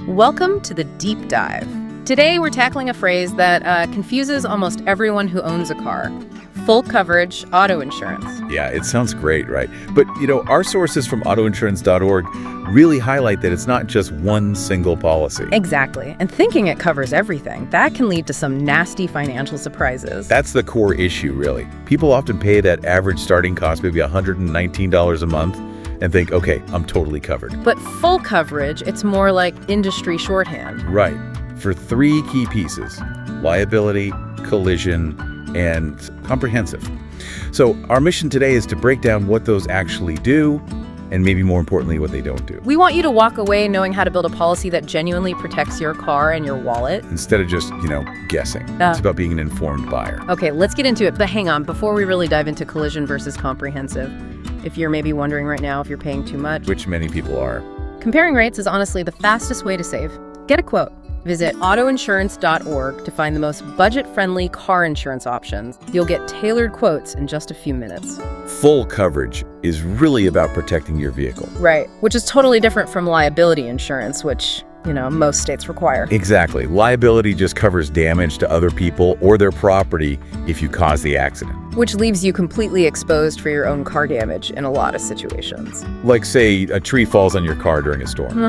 Welcome to the Deep Dive. Today we're tackling a phrase that confuses almost everyone who owns a car. Full coverage auto insurance. Yeah, it sounds great, right? But, our sources from autoinsurance.org really highlight that it's not just one single policy. Exactly. And thinking it covers everything, that can lead to some nasty financial surprises. That's the core issue, really. People often pay that average starting cost, maybe $119 a month, and think, okay, I'm totally covered. But full coverage, it's more like industry shorthand. Right. For three key pieces: liability, collision, and comprehensive. So our mission today is to break down what those actually do, and maybe more importantly, what they don't do. We want you to walk away knowing how to build a policy that genuinely protects your car and your wallet. Instead of just, guessing. It's about being an informed buyer. Okay, let's get into it. But hang on, before we really dive into collision versus comprehensive, if you're maybe wondering right now if you're paying too much, Which many people are. comparing rates is honestly the fastest way to save. Get a quote. Visit autoinsurance.org to find the most budget-friendly car insurance options. You'll get tailored quotes in just a few minutes. Full coverage is really about protecting your vehicle. Right, which is totally different from liability insurance, which, most states require. Exactly. Liability just covers damage to other people or their property if you cause the accident. Which leaves you completely exposed for your own car damage in a lot of situations. Like, say, a tree falls on your car during a storm.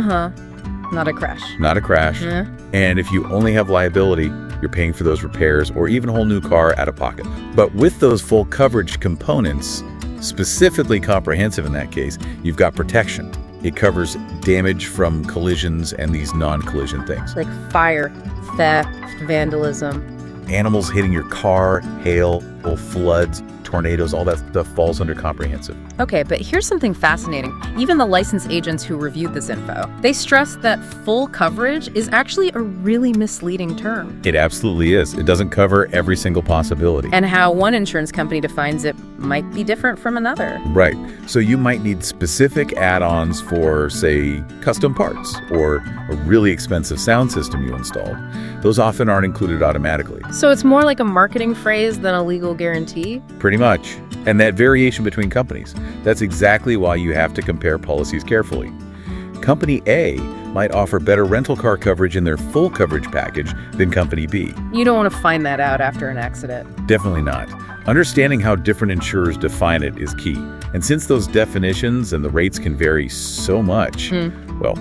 Not a crash. Not a crash. And if you only have liability, you're paying for those repairs or even a whole new car out of pocket. But with those full coverage components, specifically comprehensive in that case, you've got protection. It covers damage from collisions and these non-collision things. Like fire, theft, vandalism. Animals hitting your car, hail, floods, tornadoes, all that stuff falls under comprehensive. Okay, but here's something fascinating. Even the licensed agents who reviewed this info, they stress that full coverage is actually a really misleading term. It absolutely is. It doesn't cover every single possibility. And how one insurance company defines it might be different from another. Right. So you might need specific add-ons for, say, custom parts or a really expensive sound system you installed. Those often aren't included automatically. So it's more like a marketing phrase than a legal guarantee? Pretty much. And that variation between companies, that's exactly why you have to compare policies carefully. Company A might offer better rental car coverage in their full coverage package than Company B. You don't want to find that out after an accident. Definitely not. Understanding how different insurers define it is key. And since those definitions and the rates can vary so much,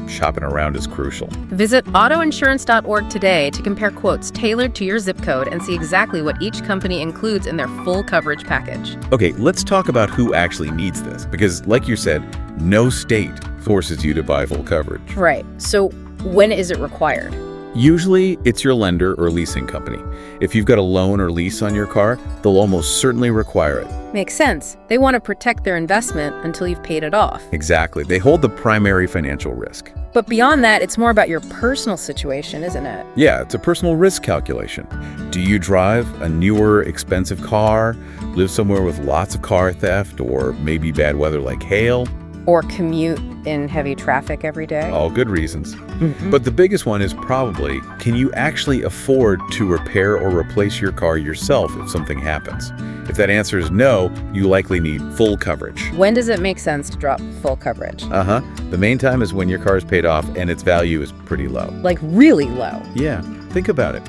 shopping around is crucial. Visit autoinsurance.org today to compare quotes tailored to your zip code and see exactly what each company includes in their full coverage package. Okay, let's talk about who actually needs this, because like you said, no state forces you to buy full coverage. Right. So when is it required? Usually, it's your lender or leasing company. If you've got a loan or lease on your car, they'll almost certainly require it. Makes sense. They want to protect their investment until you've paid it off. Exactly. They hold the primary financial risk. But beyond that, it's more about your personal situation, isn't it? Yeah, it's a personal risk calculation. Do you drive a newer, expensive car, live somewhere with lots of car theft, or maybe bad weather like hail? Or commute in heavy traffic every day? All good reasons. But the biggest one is probably, can you actually afford to repair or replace your car yourself if something happens? If that answer is no, you likely need full coverage. When does it make sense to drop full coverage? The main time is when your car is paid off and its value is pretty low. Like really low? Yeah, think about it.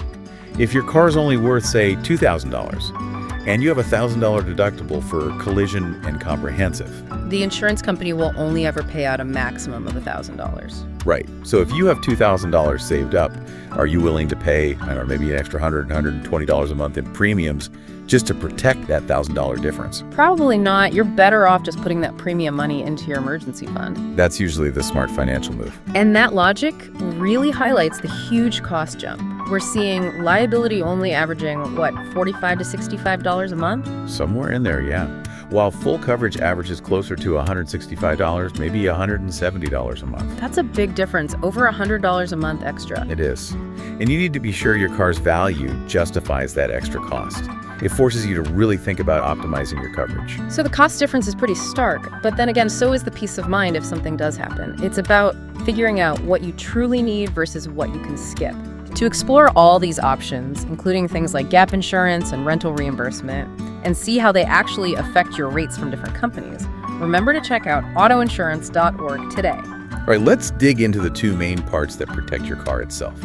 If your car is only worth, say, $2,000, and you have a $1,000 deductible for collision and comprehensive. The insurance company will only ever pay out a maximum of $1,000. Right. So if you have $2,000 saved up, are you willing to pay, maybe an extra $100, $120 a month in premiums just to protect that $1,000 difference? Probably not. You're better off just putting that premium money into your emergency fund. That's usually the smart financial move. And that logic really highlights the huge cost jump. We're seeing liability only averaging, $45 to $65 a month? Somewhere in there, yeah. While full coverage averages closer to $165, maybe $170 a month. That's a big difference, over $100 a month extra. It is. And you need to be sure your car's value justifies that extra cost. It forces you to really think about optimizing your coverage. So the cost difference is pretty stark, but then again, so is the peace of mind if something does happen. It's about figuring out what you truly need versus what you can skip. To explore all these options, including things like gap insurance and rental reimbursement, and see how they actually affect your rates from different companies, remember to check out autoinsurance.org today. All right, let's dig into the two main parts that protect your car itself: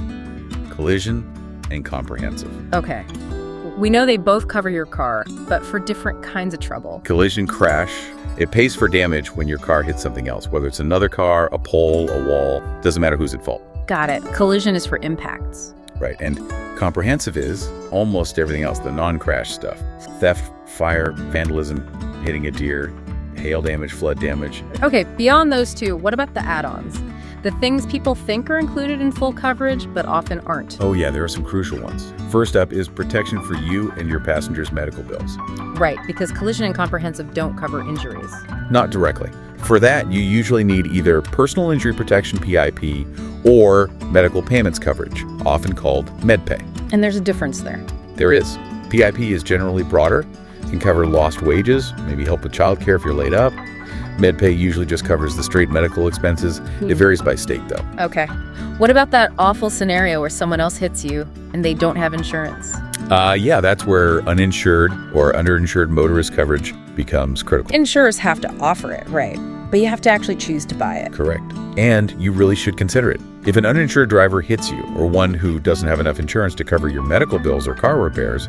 collision and comprehensive. Okay. We know they both cover your car, but for different kinds of trouble. Collision crash, it pays for damage when your car hits something else, whether it's another car, a pole, a wall, doesn't matter who's at fault. Got it. Collision is for impacts. Right, and comprehensive is almost everything else, the non-crash stuff. Theft, fire, vandalism, hitting a deer, hail damage, flood damage. Okay, beyond those two, what about the add-ons? The things people think are included in full coverage, but often aren't. Oh yeah, there are some crucial ones. First up is protection for you and your passengers' medical bills. Right, because collision and comprehensive don't cover injuries. Not directly. For that, you usually need either personal injury protection, PIP, or medical payments coverage, often called MedPay. And there's a difference there. There is. PIP is generally broader, can cover lost wages, maybe help with childcare if you're laid up. MedPay usually just covers the straight medical expenses. It varies by state, though. Okay. What about that awful scenario where someone else hits you and they don't have insurance? Yeah, that's where uninsured or underinsured motorist coverage becomes critical. Insurers have to offer it, right? But you have to actually choose to buy it. Correct. And you really should consider it. If an uninsured driver hits you, or one who doesn't have enough insurance to cover your medical bills or car repairs,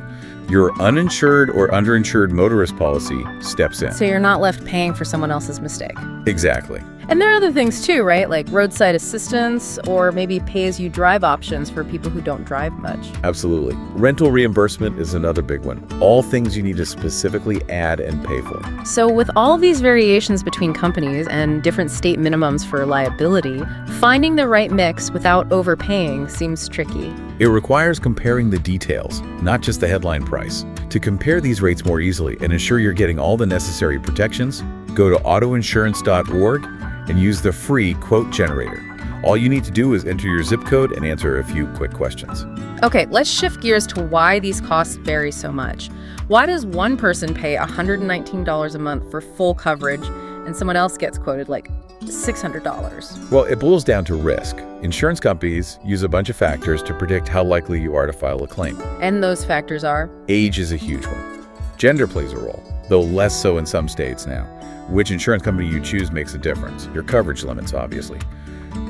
your uninsured or underinsured motorist policy steps in. So you're not left paying for someone else's mistake. Exactly. And there are other things too, right? Like roadside assistance or maybe pay-as-you-drive options for people who don't drive much. Absolutely. Rental reimbursement is another big one. All things you need to specifically add and pay for. So with all these variations between companies and different state minimums for liability, finding the right mix without overpaying seems tricky. It requires comparing the details, not just the headline price. To compare these rates more easily and ensure you're getting all the necessary protections, go to autoinsurance.org and use the free quote generator. All you need to do is enter your zip code and answer a few quick questions. Okay, let's shift gears to why these costs vary so much. Why does one person pay $119 a month for full coverage and someone else gets quoted like $600? Well, it boils down to risk. Insurance companies use a bunch of factors to predict how likely you are to file a claim. And those factors are? Age is a huge one. Gender plays a role, though less so in some states now. Which insurance company you choose makes a difference. Your coverage limits, obviously.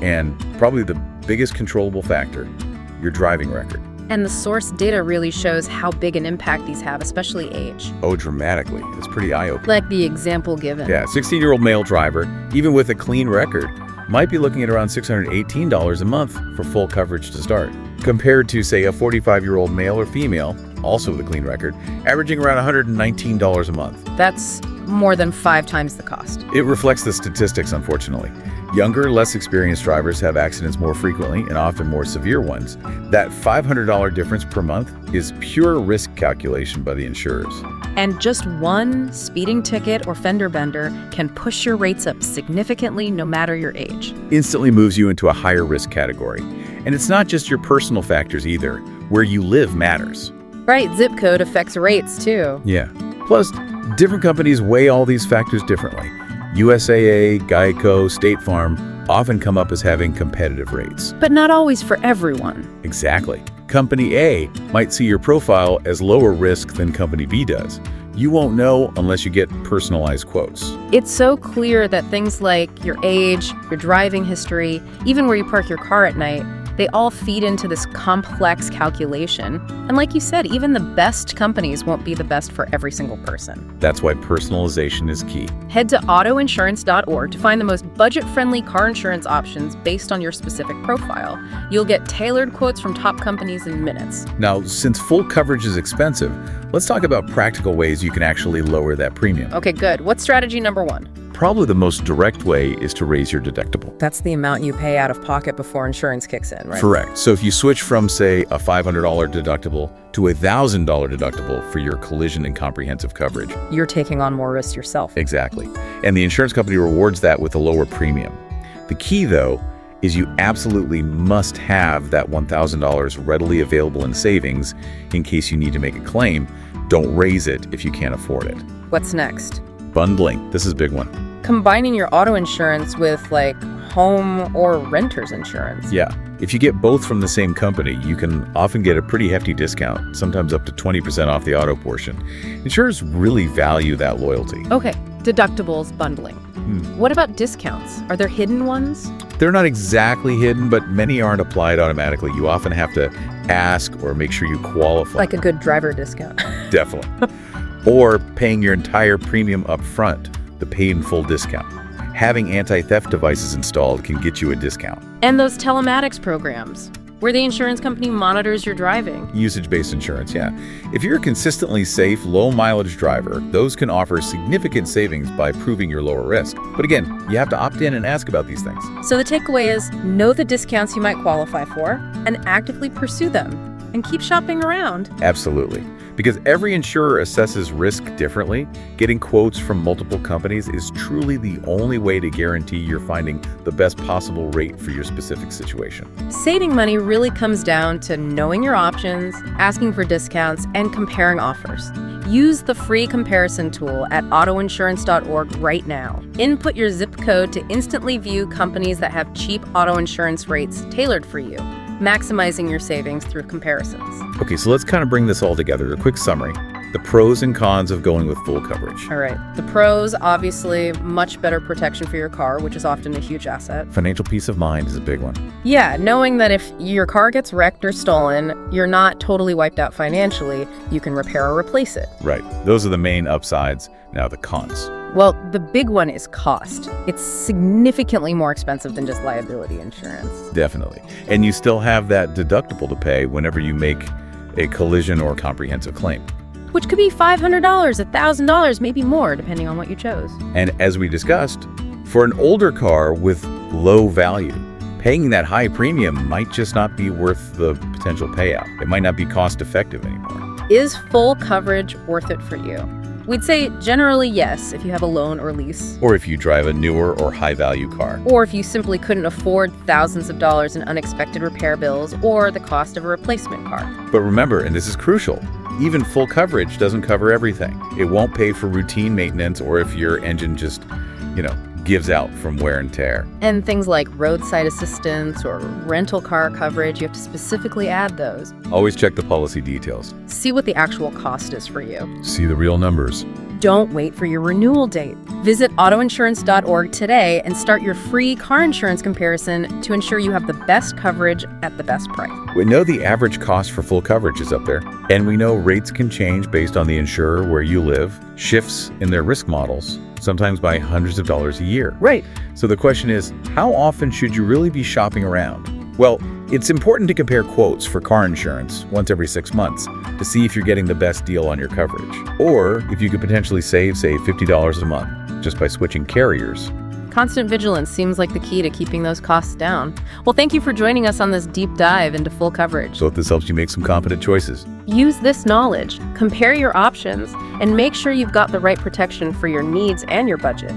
And probably the biggest controllable factor, your driving record. And the source data really shows how big an impact these have, especially age. Oh, dramatically. It's pretty eye-opening. Like the example given. Yeah, 16-year-old male driver, even with a clean record, might be looking at around $618 a month for full coverage to start, compared to, say, a 45-year-old male or female, also with a clean record, averaging around $119 a month. That's more than 5 times the cost. It reflects the statistics, unfortunately. Younger, less experienced drivers have accidents more frequently and often more severe ones. That $500 difference per month is pure risk calculation by the insurers. And just one speeding ticket or fender bender can push your rates up significantly no matter your age. Instantly moves you into a higher risk category. And it's not just your personal factors either. Where you live matters. Right, zip code affects rates too. Yeah. Plus, different companies weigh all these factors differently. USAA, Geico, State Farm often come up as having competitive rates. But not always for everyone. Exactly. Company A might see your profile as lower risk than Company B does. You won't know unless you get personalized quotes. It's so clear that things like your age, your driving history, even where you park your car at night, they all feed into this complex calculation. And like you said, even the best companies won't be the best for every single person. That's why personalization is key. Head to autoinsurance.org to find the most budget-friendly car insurance options based on your specific profile. You'll get tailored quotes from top companies in minutes. Now, since full coverage is expensive, let's talk about practical ways you can actually lower that premium. Okay, good. What's strategy number 1? Probably the most direct way is to raise your deductible. That's the amount you pay out of pocket before insurance kicks in, right? Correct. So if you switch from, say, a $500 deductible to a $1,000 deductible for your collision and comprehensive coverage. You're taking on more risk yourself. Exactly. And the insurance company rewards that with a lower premium. The key, though, is you absolutely must have that $1,000 readily available in savings in case you need to make a claim. Don't raise it if you can't afford it. What's next? Bundling. This is a big one. Combining your auto insurance with like home or renter's insurance. Yeah. If you get both from the same company, you can often get a pretty hefty discount, sometimes up to 20% off the auto portion. Insurers really value that loyalty. Okay, deductibles, bundling. What about discounts? Are there hidden ones? They're not exactly hidden, but many aren't applied automatically. You often have to ask or make sure you qualify. Like a good driver discount. Definitely. Or paying your entire premium up front, the paid-in-full discount. Having anti-theft devices installed can get you a discount. And those telematics programs, where the insurance company monitors your driving. Usage-based insurance, yeah. If you're a consistently safe, low-mileage driver, those can offer significant savings by proving your lower risk. But again, you have to opt in and ask about these things. So the takeaway is, know the discounts you might qualify for and actively pursue them. And keep shopping around. Absolutely. Because every insurer assesses risk differently, getting quotes from multiple companies is truly the only way to guarantee you're finding the best possible rate for your specific situation. Saving money really comes down to knowing your options, asking for discounts, and comparing offers. Use the free comparison tool at autoinsurance.org right now. Input your zip code to instantly view companies that have cheap auto insurance rates tailored for you, maximizing your savings through comparisons. Okay, so let's kind of bring this all together. A quick summary. The pros and cons of going with full coverage. All right. The pros, obviously, much better protection for your car, which is often a huge asset. Financial peace of mind is a big one. Yeah, knowing that if your car gets wrecked or stolen, you're not totally wiped out financially. You can repair or replace it. Right. Those are the main upsides. Now the cons. Well, the big one is cost. It's significantly more expensive than just liability insurance. Definitely. And you still have that deductible to pay whenever you make a collision or comprehensive claim. Which could be $500, $1,000, maybe more, depending on what you chose. And as we discussed, for an older car with low value, paying that high premium might just not be worth the potential payout. It might not be cost effective anymore. Is full coverage worth it for you? We'd say generally yes, if you have a loan or lease. Or if you drive a newer or high-value car. Or if you simply couldn't afford thousands of dollars in unexpected repair bills or the cost of a replacement car. But remember, and this is crucial, even full coverage doesn't cover everything. It won't pay for routine maintenance or if your engine just, gives out from wear and tear. And things like roadside assistance or rental car coverage, you have to specifically add those. Always check the policy details. See what the actual cost is for you. See the real numbers. Don't wait for your renewal date. Visit autoinsurance.org today and start your free car insurance comparison to ensure you have the best coverage at the best price. We know the average cost for full coverage is up there, and we know rates can change based on the insurer where you live, shifts in their risk models, sometimes by hundreds of dollars a year. Right. So the question is, how often should you really be shopping around? Well, it's important to compare quotes for car insurance once every 6 months to see if you're getting the best deal on your coverage, or if you could potentially save, say, $50 a month just by switching carriers. Constant vigilance seems like the key to keeping those costs down. Well, thank you for joining us on this deep dive into full coverage. So if this helps you make some confident choices. Use this knowledge, compare your options, and make sure you've got the right protection for your needs and your budget.